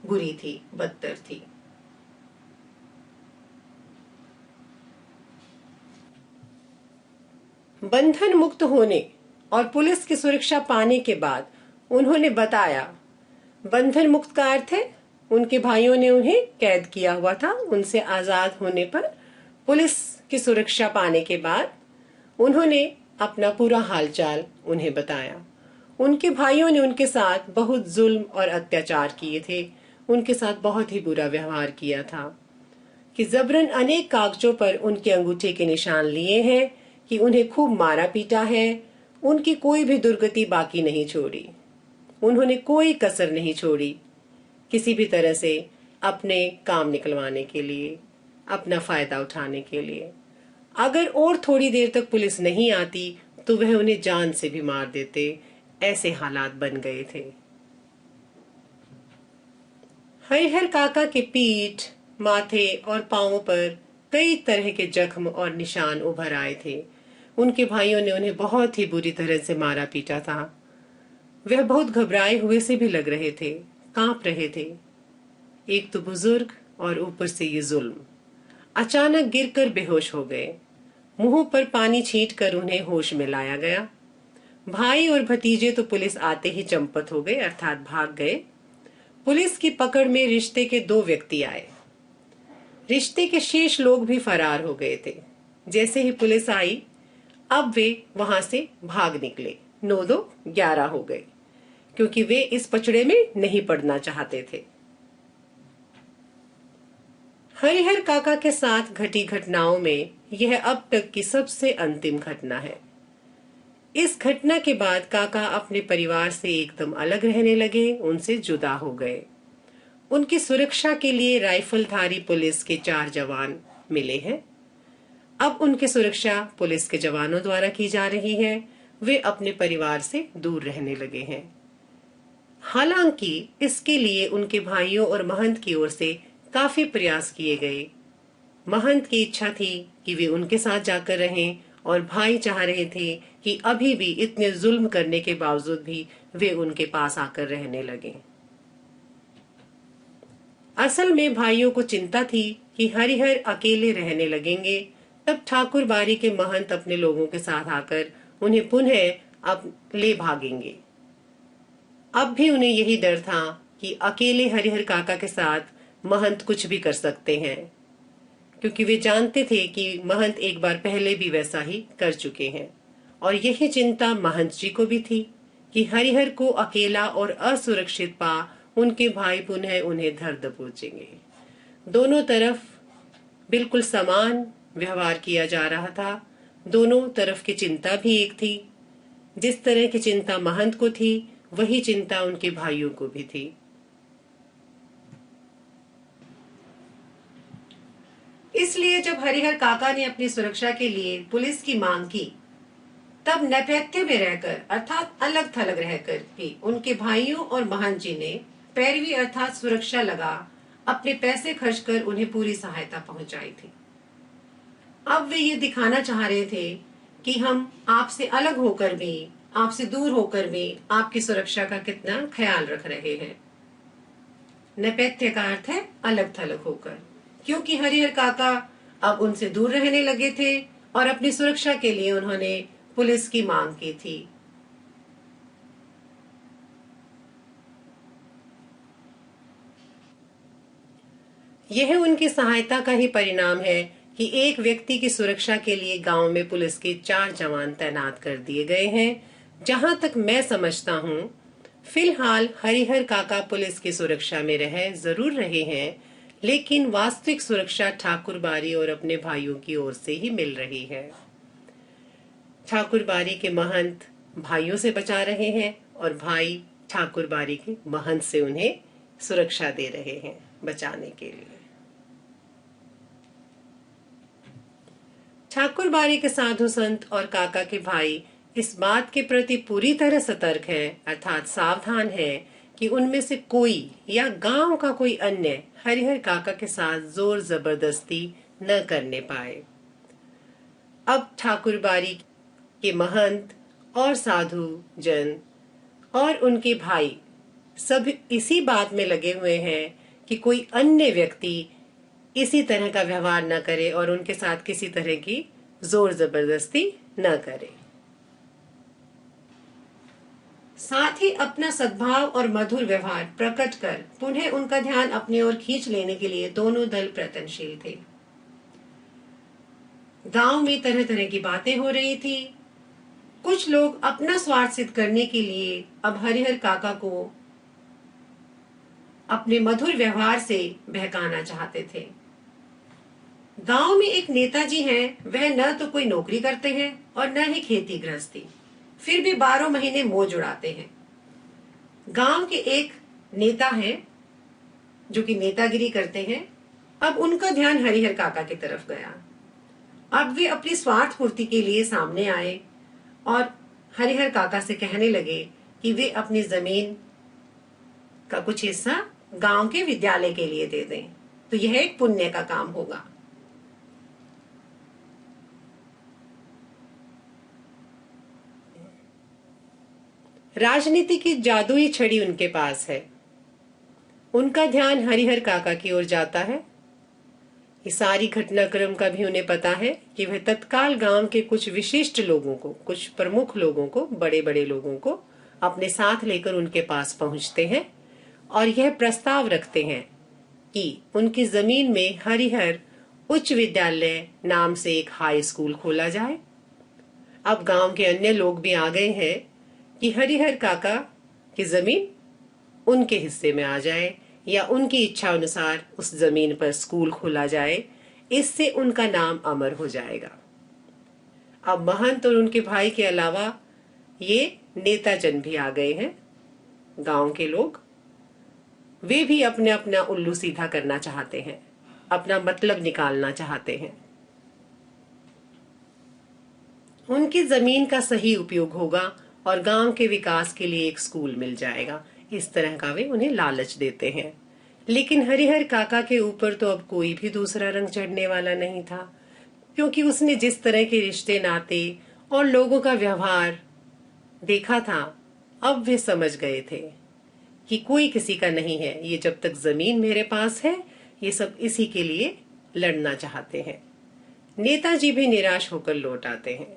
बुरी थी, बदतर थी। बंधन मुक्त होने और पुलिस की सुरक्षा पाने के बाद उन्होंने बताया, बंधन मुक्त का अर्थ है उनके भाइयों ने उन्हें कैद किया हुआ था, उनसे आजाद होने पर पुलिस की सुरक्षा पाने के बाद उन्होंने अपना पूरा हालचाल उन्हें बताया। उनके भाइयों ने उनके साथ बहुत जुल्म और अत्याचार किए थे, उनके साथ बहुत ही बुरा व्यवहार किया था कि जबरन अनेक कागजों पर उनके अंगूठे के निशान लिए हैं, कि उन्हें खूब मारा पीटा है, उनकी कोई भी दुर्गति बाकी नहीं छोड़ी, उन्होंने कोई कसर नहीं छोड़ी किसी भी तरह से अपने काम निकलवाने के लिए, अपना फायदा उठाने के लिए। अगर और थोड़ी देर तक पुलिस नहीं आती तो वह उन्हें जान से भी मार देते, ऐसे हालात बन गए थे। हरिहर काका के पीठ, माथे और पांवों पर कई तरह के जख्म और निशान उभर आए थे। उनके भाइयों ने उन्हें बहुत ही बुरी तरह से मारा पीटा था। वह बहुत घबराए हुए से भी लग रहे थे, कांप रहे थे। एक तो बुजुर्ग और ऊपर से ये जुल्म। अचानक गिरकर बेहोश हो गए। मुंह पर पानी छींटकर उन्हें होश में लाया गया। भाई और भतीजे तो पुलिस आते ही चंपत हो गए अर्थात भाग गए। पुलिस की पकड़ में रिश्ते के 2 व्यक्ति आए। रिश्ते के शेष लोग भी फरार हो गए थे। जैसे ही पुलिस आई अब वे वहां से भाग निकले। 9-2-11 हो गए, क्योंकि वे इस पचड़े में नहीं पड़ना चाहते थे। हरिहर काका के साथ घटी घटनाओं में यह अब तक की सबसे अंतिम घटना है। इस घटना के बाद काका अपने परिवार से एकदम अलग रहने लगे, उनसे जुदा हो गए। उनकी सुरक्षा के लिए राइफलधारी पुलिस के 4 जवान मिले हैं। अब उनकी सुरक्षा पुलिस के जवानों द्वारा की जा रही है। वे अपने परिवार से दूर रहने लगे हैं। हालांकि इसके लिए उनके भाइयों और महंत की ओर से काफी प्रयास किए गए। महंत की इच्छा थी कि वे उनके साथ जाकर रहें और भाई चाह रहे थे कि अभी भी इतने जुल्म करने के बावजूद भी वे उनके पास आकर रहने लगे। असल में भाइयों को चिंता थी कि हरिहर अकेले रहने लगेंगे, तब ठाकुर बाड़ी के महंत अपने लोगों के साथ आकर उन्हें पुनः अब ले भागेंगे। अब भी उन्हें यही डर था कि अकेले हरिहर काका के साथ महंत कुछ भी कर सकते हैं, क्योंकि वे जानते थे कि महंत एक बार पहले भी वैसा ही कर चुके हैं। और यही चिंता महंत जी को भी थी कि हरिहर को अकेला और असुरक्षित पा उनके भाई पुनः उन्हें धर दबोचेंगे। दोनों तरफ बिल्कुल समान व्यवहार किया जा रहा था। दोनों तरफ की चिंता भी एक थी। जिस तरह की चिंता महंत को थी, वही चिंता उनके भाइयों को भी थी। इसलिए जब हरिहर काका ने अपनी सुरक्षा के लिए पुलिस की मांग की, तब नैपथ्य में रहकर अर्थात अलग थलग रहकर भी उनके भाइयों और महंत जी ने पैरवी अर्थात सुरक्षा लगा अपने पैसे खर्च कर उन्हें पूरी सहायता पहुंचाई थी। अब वे ये दिखाना चाह रहे थे कि हम आपसे अलग होकर भी, आपसे दूर होकर भी आपकी सुरक्षा का कितना ख्याल रख रहे हैं। नैपथ्य का अर्थ है अलग थलग होकर, क्योंकि हरिहर काका अब उनसे दूर रहने लगे थे और अपनी सुरक्षा के लिए उन्होंने पुलिस की मांग की थी। यह उनकी सहायता का ही परिणाम है कि एक व्यक्ति की सुरक्षा के लिए गांव में पुलिस के 4 जवान तैनात कर दिए गए हैं। जहां तक मैं समझता हूं, फिलहाल हरिहर काका पुलिस की सुरक्षा में जरूर रहे हैं, लेकिन वास्तविक सुरक्षा ठाकुर बारी और अपने भाइयों की ओर से ही मिल रही है। ठाकुर बारी के महंत भाइयों से बचा रहे हैं और भाई ठाकुर बारी के महंत से उन्हें सुरक्षा दे रहे हैं बचाने के लिए। ठाकुर बारी के साधु संत और काका के भाई इस बात के प्रति पूरी तरह सतर्क है अर्थात सावधान है कि उनमें से कोई या गांव का कोई अन्य हरिहर काका के साथ जोर जबरदस्ती न करने पाए। अब ठाकुर बारी के महंत और साधु जन और उनके भाई सब इसी बात में लगे हुए हैं कि कोई अन्य व्यक्ति इसी तरह का व्यवहार न करे और उनके साथ किसी तरह की जोर जबरदस्ती न करे। साथ ही अपना सद्भाव और मधुर व्यवहार प्रकट कर पुनः उनका ध्यान अपनी ओर खींच लेने के लिए दोनों दल प्रयत्नशील थे। गांव में तरह तरह की बातें हो रही थी। कुछ लोग अपना स्वार्थ सिद्ध करने के लिए अब हरिहर काका को अपने मधुर व्यवहार से बहकाना चाहते थे। गांव में एक नेताजी हैं, वह न तो कोई नौकरी करते हैं और न ही खेती गृहस्थी, फिर भी 12 महीने मौज उड़ाते हैं। गांव के एक नेता हैं जो कि नेतागिरी करते हैं। अब उनका ध्यान हरिहर काका की तरफ गया। अब वे अपनी स्वार्थ पूर्ति के लिए सामने आए और हरिहर काका से कहने लगे कि वे अपनी जमीन का कुछ हिस्सा गांव के विद्यालय के लिए दे दें, तो यह एक पुण्य का काम होगा। राजनीति की जादुई छड़ी उनके पास है। उनका ध्यान हरिहर काका की ओर जाता है। ये सारी घटनाक्रम का भी उन्हें पता है कि वह तत्काल गांव के कुछ विशिष्ट लोगों को, कुछ प्रमुख लोगों को, बड़े बड़े लोगों को अपने साथ लेकर उनके पास पहुंचते हैं और यह प्रस्ताव रखते हैं कि उनकी जमीन में हरिहर उच्च विद्यालय नाम से एक हाई स्कूल खोला जाए। अब गांव के अन्य लोग भी आ गए हैं कि हरिहर काका की जमीन उनके हिस्से में आ जाए या उनकी इच्छा अनुसार उस जमीन पर स्कूल खोला जाए, इससे उनका नाम अमर हो जाएगा। अब महंत और उनके भाई के अलावा ये नेताजन भी आ गए हैं। गांव के लोग वे भी अपने अपना उल्लू सीधा करना चाहते हैं, अपना मतलब निकालना चाहते हैं। उनकी जमीन का सही उपयोग होगा और गांव के विकास के लिए एक स्कूल मिल जाएगा, इस तरह का वे उन्हें लालच देते हैं। लेकिन हरिहर काका के ऊपर तो अब कोई भी दूसरा रंग चढ़ने वाला नहीं था, क्योंकि उसने जिस तरह के रिश्ते नाते और लोगों का व्यवहार देखा था, अब वे समझ गए थे कि कोई किसी का नहीं है। ये जब तक जमीन मेरे पास है, ये सब इसी के लिए लड़ना चाहते हैं। नेताजी भी निराश होकर लौट आते हैं,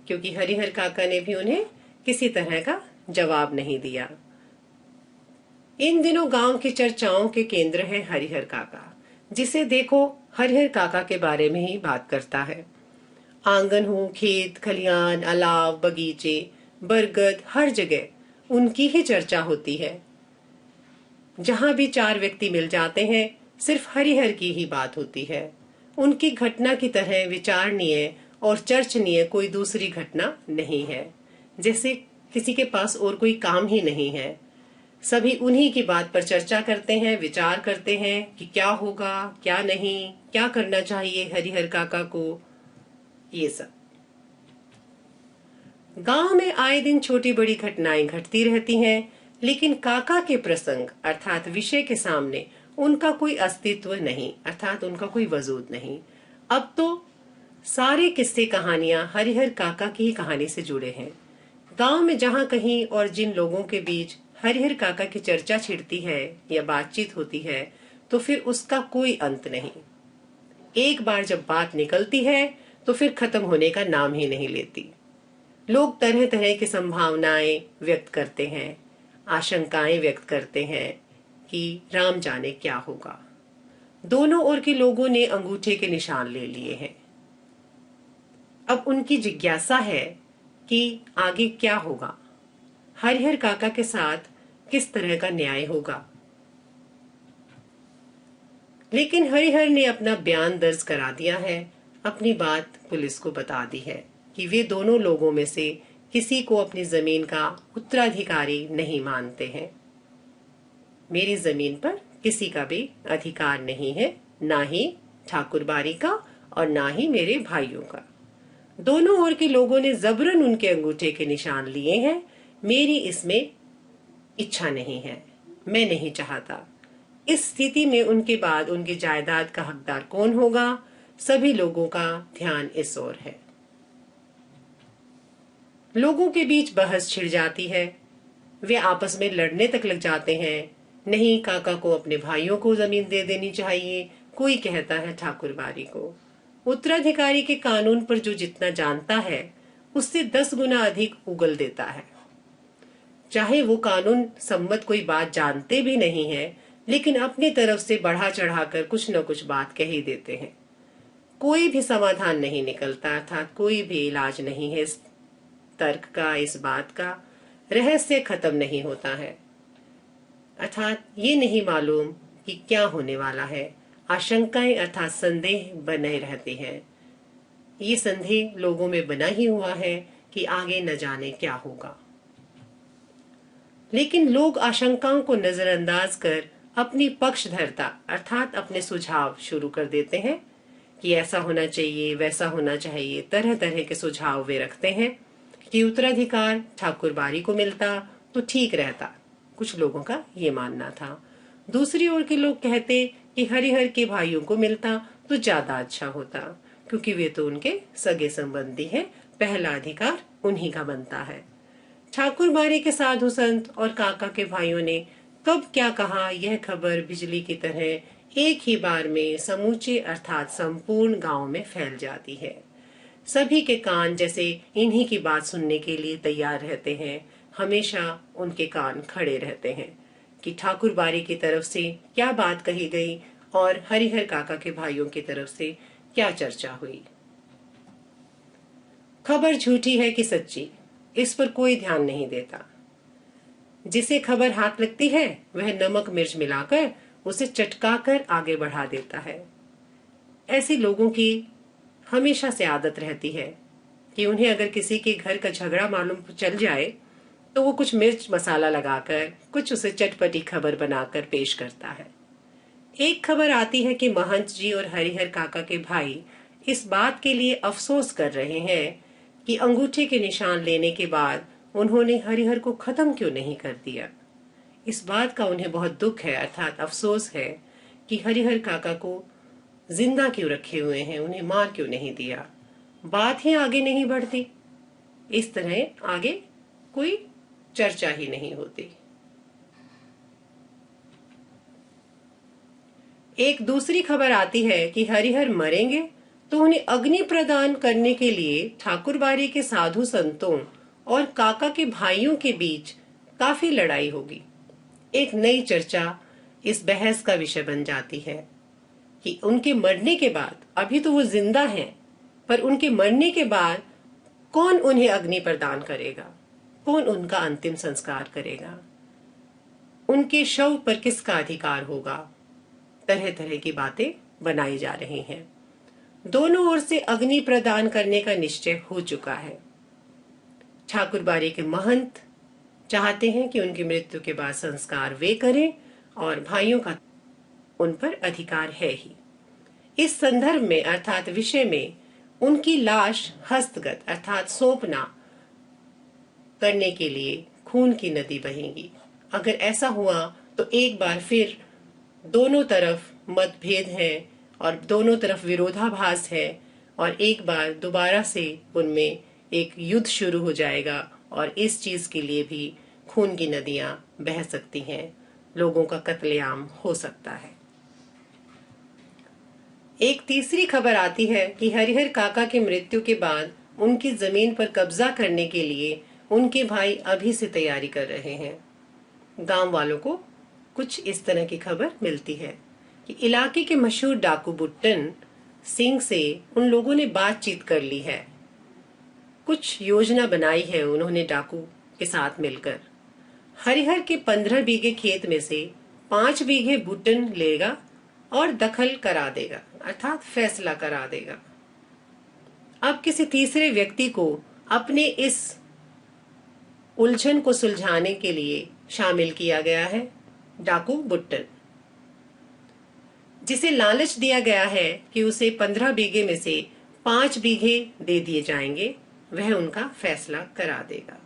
क्योंकि हरिहर काका ने भी उन्हें किसी तरह का जवाब नहीं दिया। इन दिनों गांव की चर्चाओं के केंद्र है हरिहर काका। जिसे देखो हरिहर काका के बारे में ही बात करता है। आंगन हो, खेत खलियान, अलाव, बगीचे, बरगद, हर जगह उनकी ही चर्चा होती है। जहां भी 4 व्यक्ति मिल जाते हैं, सिर्फ हरिहर की ही बात होती है। उनकी घटना की तरह विचारणीय और चर्चनीय कोई दूसरी घटना नहीं है। जैसे किसी के पास और कोई काम ही नहीं है। सभी उन्हीं की बात पर चर्चा करते हैं, विचार करते हैं कि क्या होगा, क्या नहीं, क्या करना चाहिए हरिहर काका को। ये सब गांव में आए दिन छोटी बड़ी घटनाएं घटती रहती हैं, लेकिन काका के प्रसंग अर्थात विषय के सामने उनका कोई अस्तित्व नहीं, अर्थात उनका कोई वजूद नहीं। अब तो सारे किस्से कहानियां हरिहर काका की ही कहानी से जुड़े हैं। गांव में जहां कहीं और जिन लोगों के बीच हरिहर काका की चर्चा छिड़ती है या बातचीत होती है, तो फिर उसका कोई अंत नहीं। एक बार जब बात निकलती है तो फिर खत्म होने का नाम ही नहीं लेती। लोग तरह तरह की संभावनाएं व्यक्त करते हैं, आशंकाएं व्यक्त करते हैं कि राम जाने क्या होगा। दोनों ओर के लोगों ने अंगूठे के निशान ले लिए हैं। अब उनकी जिज्ञासा है कि आगे क्या होगा, हरिहर काका के साथ किस तरह का न्याय होगा। लेकिन हरिहर ने अपना बयान दर्ज करा दिया है, अपनी बात पुलिस को बता दी है कि वे दोनों लोगों में से किसी को अपनी जमीन का उत्तराधिकारी नहीं मानते हैं। मेरी जमीन पर किसी का भी अधिकार नहीं है, ना ही ठाकुर बारी का और ना ही मेरे भाइयों का। दोनों ओर के लोगों ने जबरन उनके अंगूठे के निशान लिए हैं। मेरी इसमें इच्छा नहीं है, मैं नहीं चाहता। इस स्थिति में उनके बाद उनकी जायदाद का हकदार कौन होगा? सभी लोगों का ध्यान इस ओर है। लोगों के बीच बहस छिड़ जाती है, वे आपस में लड़ने तक लग जाते हैं। नहीं, काका को अपने भाइयों को जमीन दे देनी चाहिए, कोई कहता है ठाकुर बारी को। उत्तराधिकारी के कानून पर जो जितना जानता है उससे 10 गुना अधिक उगल देता है। चाहे वो कानून सम्मत कोई बात जानते भी नहीं है, लेकिन अपनी तरफ से बढ़ा चढ़ाकर कुछ न कुछ बात कह ही देते हैं। कोई भी समाधान नहीं निकलता, अर्थात कोई भी इलाज नहीं है इस तर्क का, इस बात का। रहस्य खत्म नहीं होता है, अर्थात ये नहीं मालूम कि क्या होने वाला है। आशंकाएं अर्थात संदेह बने रहते हैं। ये संदेह लोगों में बना ही हुआ है कि आगे न जाने क्या होगा। लेकिन लोग आशंकाओं को नजरअंदाज कर अपनी पक्षधरता अर्थात अपने सुझाव शुरू कर देते हैं कि ऐसा होना चाहिए, वैसा होना चाहिए। तरह तरह के सुझाव वे रखते हैं कि उत्तराधिकार ठाकुर बारी को मिलता तो ठीक रहता। कुछ लोगों का ये मानना था। दूसरी ओर के लोग कहते कि हरिहर के भाइयों को मिलता तो ज्यादा अच्छा होता, क्योंकि वे तो उनके सगे संबंधी हैं, पहला अधिकार उन्हीं का बनता है। ठाकुर बारी के साधु संत और काका के भाइयों ने कब क्या कहा, यह खबर बिजली की तरह एक ही बार में समूचे अर्थात संपूर्ण गांव में फैल जाती है। सभी के कान जैसे इन्हीं की बात सुनने के लिए तैयार रहते हैं। हमेशा उनके कान खड़े रहते हैं कि ठाकुर बारी की तरफ से क्या बात कही गई और हरिहर काका के भाइयों की तरफ से क्या चर्चा हुई। खबर झूठी है कि सच्ची, इस पर कोई ध्यान नहीं देता। जिसे खबर हाथ लगती है वह नमक मिर्च मिलाकर उसे चटकाकर आगे बढ़ा देता है। ऐसे लोगों की हमेशा से आदत रहती है कि उन्हें अगर किसी के घर का झगड़ा मालूम चल जाए तो वो कुछ मिर्च मसाला लगाकर कुछ उसे चटपटी खबर बनाकर पेश करता है। एक खबर आती है कि महंत जी और हरिहर काका के भाई इस बात के लिए अफसोस कर रहे हैं कि अंगूठे के निशान लेने के बाद उन्होंने हरिहर को खत्म क्यों नहीं कर दिया। इस बात का उन्हें बहुत दुख है, अर्थात अफसोस है कि हरिहर काका को जिंदा क्यों रखे हुए हैं, उन्हें मार क्यों नहीं दिया। बात ही आगे नहीं बढ़ती, इस तरह आगे कोई चर्चा ही नहीं होती। एक दूसरी खबर आती है कि हरिहर मरेंगे तो उन्हें अग्नि प्रदान करने के लिए ठाकुर बारी के साधु संतों और काका के भाइयों के बीच काफी लड़ाई होगी। एक नई चर्चा इस बहस का विषय बन जाती है कि उनके मरने के बाद, अभी तो वो जिंदा हैं, पर उनके मरने के बाद कौन उन्हें अग्नि प्रदान करेगा, कौन उनका अंतिम संस्कार करेगा, उनके शव पर किसका अधिकार होगा। तरह तरह की बातें बनाई जा रही हैं। दोनों ओर से अग्नि प्रदान करने का निश्चय हो चुका है। ठाकुरबाड़ी के महंत चाहते हैं कि उनकी मृत्यु के बाद संस्कार वे करें और भाइयों का उन पर अधिकार है ही। इस संदर्भ में अर्थात विषय में उनकी लाश हस्तगत अर्थात सौंपना करने के लिए खून की नदी बहेगी। अगर ऐसा हुआ तो एक बार फिर दोनों तरफ मतभेद है और दोनों तरफ विरोधाभास है और एक बार दोबारा से उनमें एक युद्ध शुरू हो जाएगा और इस चीज के लिए भी खून की नदियां बह सकती हैं, लोगों का कत्लेआम हो सकता है। एक तीसरी खबर आती है कि हरिहर काका की मृत्यु के बाद उनकी जमीन पर कब्जा करने के लिए उनके भाई अभी से तैयारी कर रहे हैं। गांव वालों को कुछ इस तरह की खबर मिलती है कि इलाके के मशहूर डाकू बुट्टन सिंह से उन लोगों ने बातचीत कर ली है, कुछ योजना बनाई है उन्होंने डाकू के साथ मिलकर। हरिहर के 15 बीघे खेत में से 5 बीघे बुट्टन लेगा और दखल करा देगा अर्थात फैसला करा देगा। अब किसी तीसरे व्यक्ति को अपने इस उलझन को सुलझाने के लिए शामिल किया गया है, डाकू बुट्टन, जिसे लालच दिया गया है कि उसे 15 बीघे में से 5 बीघे दे दिए जाएंगे, वह उनका फैसला करा देगा।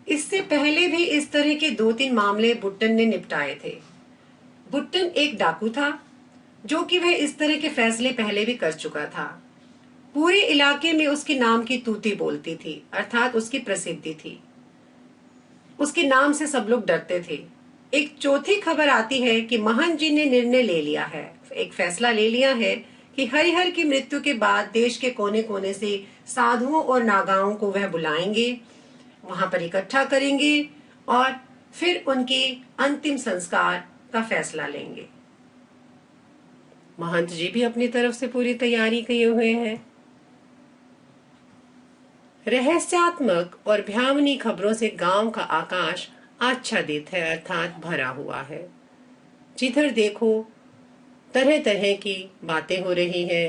इससे पहले भी इस तरह के 2-3 मामले बुट्टन ने निपटाए थे। बुट्टन एक डाकू था जो कि वह इस तरह के फैसले पहले भी कर चुका था। पूरे इलाके में उसके नाम की तूती बोलती थी अर्थात उसकी प्रसिद्धि थी, उसके नाम से सब लोग डरते थे। एक चौथी खबर आती है कि महंत जी ने निर्णय ले लिया है, एक फैसला ले लिया है कि हरिहर की मृत्यु के बाद देश के कोने कोने से साधुओं और नागाओं को वह बुलाएंगे, वहां पर इकट्ठा करेंगे और फिर उनके अंतिम संस्कार का फैसला लेंगे। महंत जी भी अपनी तरफ से पूरी तैयारी किए हुए हैं। रहस्यात्मक और भयावनी खबरों से गांव का आकाश आच्छादित है अर्थात भरा हुआ है। जिधर देखो तरह तरह की बातें हो रही है।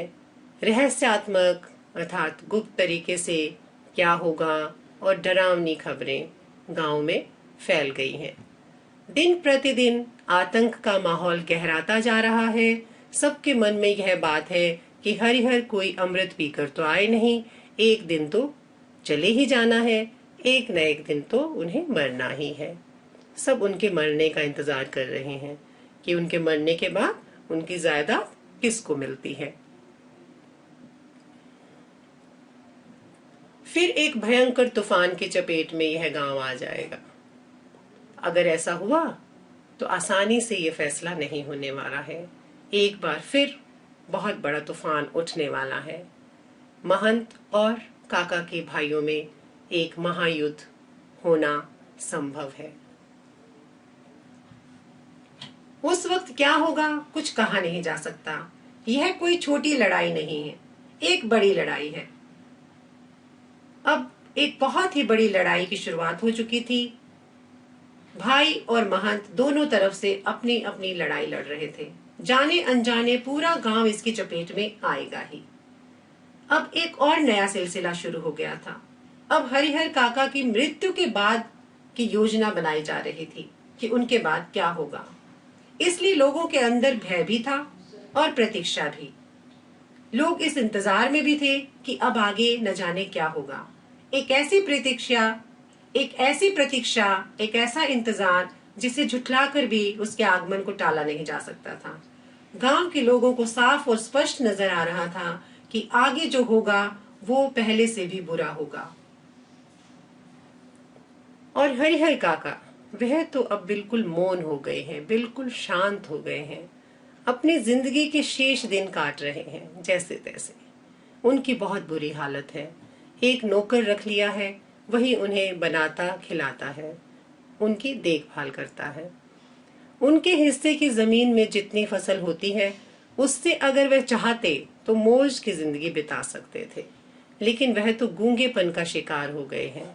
रहस्यात्मक अर्थात गुप्त तरीके से क्या होगा और डरावनी खबरें गांव में फैल गई हैं। दिन प्रतिदिन आतंक का माहौल गहराता जा रहा है। सबके मन में यह बात है कि हरिहर कोई अमृत पीकर तो आए नहीं, एक दिन तो चले ही जाना है, एक न एक दिन तो उन्हें मरना ही है। सब उनके मरने का इंतजार कर रहे हैं कि उनके मरने के बाद उनकी जायदाद किसको मिलती है। फिर एक भयंकर तूफान की चपेट में यह गांव आ जाएगा। अगर ऐसा हुआ तो आसानी से यह फैसला नहीं होने वाला है। एक बार फिर बहुत बड़ा तूफान उठने वाला है। महंत और काका के भाइयों में एक महायुद्ध होना संभव है। उस वक्त क्या होगा कुछ कहा नहीं जा सकता। यह कोई छोटी लड़ाई नहीं है, एक बड़ी लड़ाई है। अब एक बहुत ही बड़ी लड़ाई की शुरुआत हो चुकी थी। भाई और महंत दोनों तरफ से अपनी अपनी लड़ाई लड़ रहे थे। जाने अनजाने पूरा गांव इसकी चपेट में आएगा ही। अब एक और नया सिलसिला शुरू हो गया था। अब हरिहर काका की मृत्यु के बाद की योजना बनाई जा रही थी कि उनके बाद क्या होगा। इसलिए लोगों के अंदर भय भी था और प्रतीक्षा भी। लोग इस इंतजार में भी थे कि अब आगे न जाने क्या होगा। एक ऐसी प्रतीक्षा, एक ऐसा इंतजार जिसे झुठलाकर भी उसके आगमन को टाला नहीं जा सकता था। गांव के लोगों को साफ और स्पष्ट नजर आ रहा था कि आगे जो होगा वो पहले से भी बुरा होगा। और हरिहर काका वह तो अब बिल्कुल मौन हो गए हैं, बिल्कुल शांत हो गए हैं, अपनी जिंदगी के शेष दिन काट रहे हैं जैसे तैसे। उनकी बहुत बुरी हालत है। एक नौकर रख लिया है, वही उन्हें बनाता खिलाता है, उनकी देखभाल करता है। उनके हिस्से की जमीन में जितनी फसल होती है उससे अगर वह चाहते तो मौज की जिंदगी बिता सकते थे, लेकिन वह तो गूंगेपन का शिकार हो गए हैं।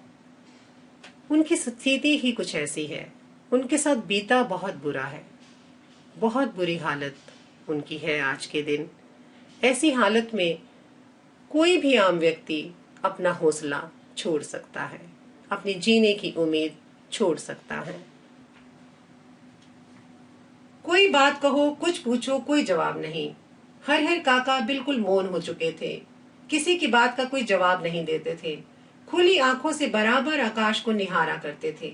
उनकी स्थिति ही कुछ ऐसी है। उनके साथ बीता बहुत बुरा है, बहुत बुरी हालत उनकी है आज के दिन। ऐसी हालत में कोई भी आम व्यक्ति अपना हौसला छोड़ सकता है, अपनी जीने की उम्मीद छोड़ सकता है। कोई बात कहो, कुछ पूछो, कोई जवाब नहीं। हरिहर काका बिल्कुल मौन हो चुके थे, किसी की बात का कोई जवाब नहीं देते थे, खुली आंखों से बराबर आकाश को निहारा करते थे।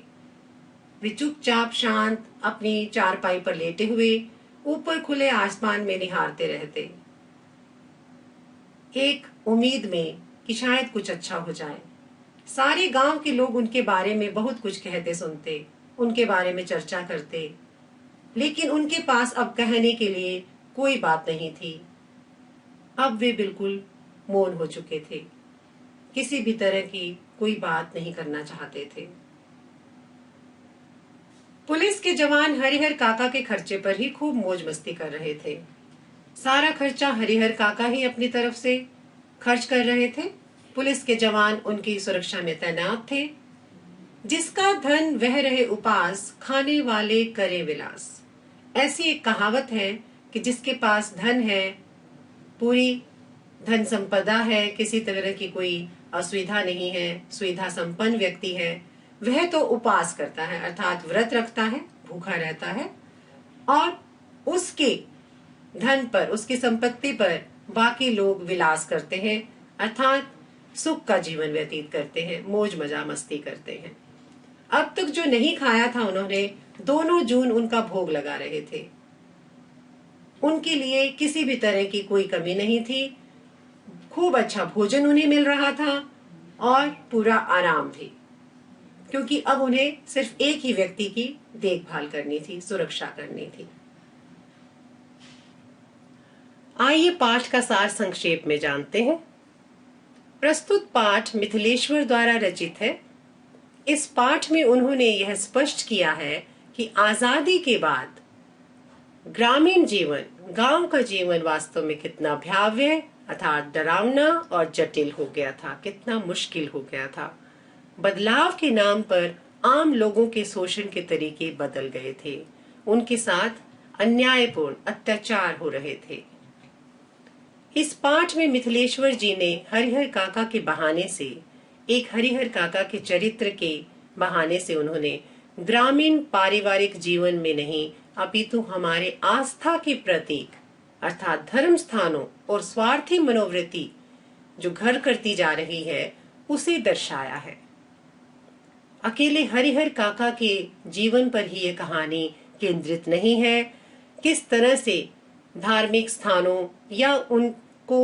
वे चुपचाप शांत अपनी चारपाई पर लेटे हुए ऊपर खुले आसमान में निहारते रहते, एक उम्मीद में कि शायद कुछ अच्छा हो जाए। सारे गांव के लोग उनके बारे में बहुत कुछ कहते सुनते, उनके बारे में चर्चा करते, लेकिन उनके पास अब कहने के लिए कोई बात नहीं थी। अब वे बिल्कुल मौन हो चुके थे, किसी भी तरह की कोई बात नहीं करना चाहते थे। पुलिस के जवान हरिहर काका के खर्चे पर ही खूब मौज मस्ती कर रहे थे। सारा खर्चा हरिहर काका ही अपनी तरफ से खर्च कर रहे थे। पुलिस के जवान उनकी सुरक्षा में तैनात थे। जिसका धन वह रहे उपास, खाने वाले करे विलास। ऐसी एक कहावत है कि जिसके पास धन है, पूरी धन संपदा है, किसी तरह की कोई असुविधा नहीं है, सुविधा संपन्न व्यक्ति है, वह तो उपास करता है, अर्थात व्रत रखता है, भूखा रहता है, और उसके धन पर, उसकी संपत्ति पर बाकी लोग विलास करते हैं, अर्थात सुख का जीवन व्यतीत करते हैं, मौज मजा मस्ती करते हैं। अब तक जो नहीं खाया था उन्होंने, दोनों जून उनका भोग लगा रहे थे। उनके लिए किसी भी तरह की कोई कमी नहीं थी। खूब अच्छा भोजन उन्हें मिल रहा था और पूरा आराम भी, क्योंकि अब उन्हें सिर्फ एक ही व्यक्ति की देखभाल करनी थी, सुरक्षा करनी थी। आइए पाठ का सार संक्षेप में जानते हैं। प्रस्तुत पाठ मिथिलेश्वर द्वारा रचित है। इस पाठ में उन्होंने यह स्पष्ट किया है कि आजादी के बाद ग्रामीण जीवन, गांव का जीवन वास्तव में कितना भयावह अर्थात डरावना और जटिल हो गया था, कितना मुश्किल हो गया था। बदलाव के नाम पर आम लोगों के शोषण के तरीके बदल गए थे, उनके साथ अन्यायपूर्ण अत्याचार हो रहे थे। इस पाठ में मिथिलेश्वर जी ने हरिहर काका के बहाने से, एक हरिहर काका के चरित्र के बहाने से उन्होंने ग्रामीण पारिवारिक जीवन में नहीं अपितु हमारे आस्था के प्रतीक अर्थात धर्म स्थानों और स्वार्थी मनोवृत्ति जो घर करती जा रही है उसे दर्शाया है। अकेले हरिहर काका के जीवन पर ही ये कहानी केंद्रित नहीं है। किस तरह से धार्मिक स्थानों या उनको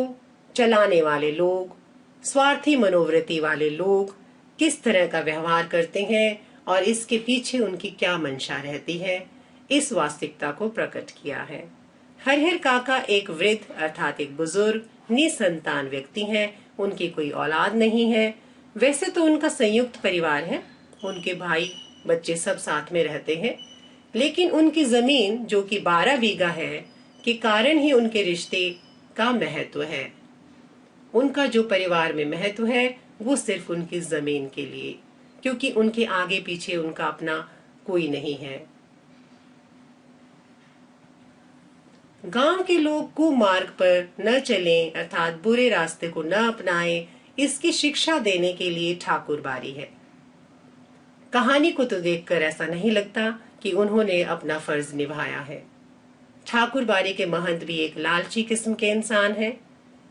चलाने वाले लोग, स्वार्थी मनोवृत्ति वाले लोग किस तरह का व्यवहार करते हैं और इसके पीछे उनकी क्या मंशा रहती है, इस वास्तविकता को प्रकट किया है। हरिहर काका एक वृद्ध अर्थात एक बुजुर्ग निसंतान व्यक्ति हैं, उनकी कोई औलाद नहीं है। वैसे तो उनका संयुक्त परिवार है, उनके भाई बच्चे सब साथ में रहते हैं, लेकिन उनकी जमीन जो कि 12 बीघा है के कारण ही उनके रिश्ते का महत्व है। उनका जो परिवार में महत्व है वो सिर्फ उनकी जमीन के लिए, क्योंकि उनके आगे पीछे उनका अपना कोई नहीं है। गांव के लोग कुमार्ग पर न चलें अर्थात बुरे रास्ते को न अपनाएं, इसकी शिक्षा देने के लिए ठाकुरबारी है। कहानी को तो देखकर ऐसा नहीं लगता कि उन्होंने अपना फर्ज निभाया है। ठाकुरबारी के महंत भी एक लालची किस्म के इंसान है,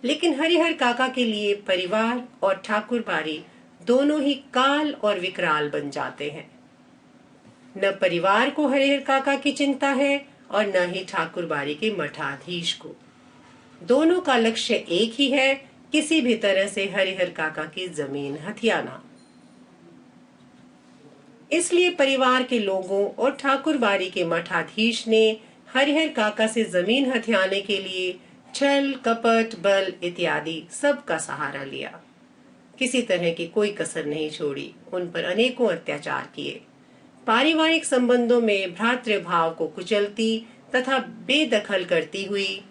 लेकिन हरिहर काका के लिए परिवार और ठाकुरबारी दोनों ही काल और विकराल बन जाते हैं। न परिवार को हरिहर काका की चिंता है और न ही ठाकुरबारी के मठाधीश को। दोनों का लक्ष्य एक ही है, किसी भी तरह से हरिहर काका की जमीन हथियाना। इसलिए परिवार के लोगों और ठाकुरबारी के मठाधीश ने हरिहर काका से जमीन हथियाने के लिए छल, कपट, बल इत्यादि सब का सहारा लिया। किसी तरह की कोई कसर नहीं छोड़ी, उन पर अनेकों अत्याचार किए। पारिवारिक संबंधों में भ्रातृभाव को कुचलती तथा बेदखल करती हुई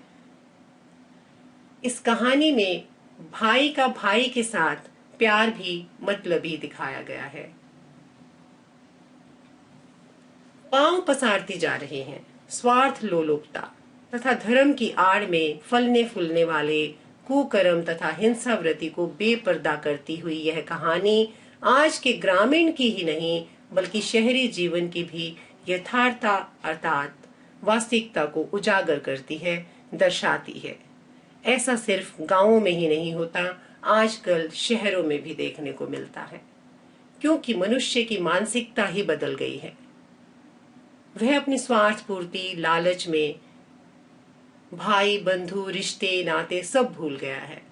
इस कहानी में भाई का भाई के साथ प्यार भी मतलबी दिखाया गया है। पांव पसारती जा रहे हैं स्वार्थ लोलुपता तथा धर्म की आड़ में फलने फूलने वाले कुकर्म तथा हिंसावृत्ति को बेपर्दा करती हुई यह कहानी आज के ग्रामीण की ही नहीं बल्कि शहरी जीवन की भी यथार्थता अर्थात वास्तविकता को उजागर करती है, दर्शाती है। ऐसा सिर्फ गांवों में ही नहीं होता, आजकल शहरों में भी देखने को मिलता है, क्योंकि मनुष्य की मानसिकता ही बदल गई है। वह अपनी स्वार्थ पूर्ति लालच में भाई बंधु रिश्ते नाते सब भूल गया है।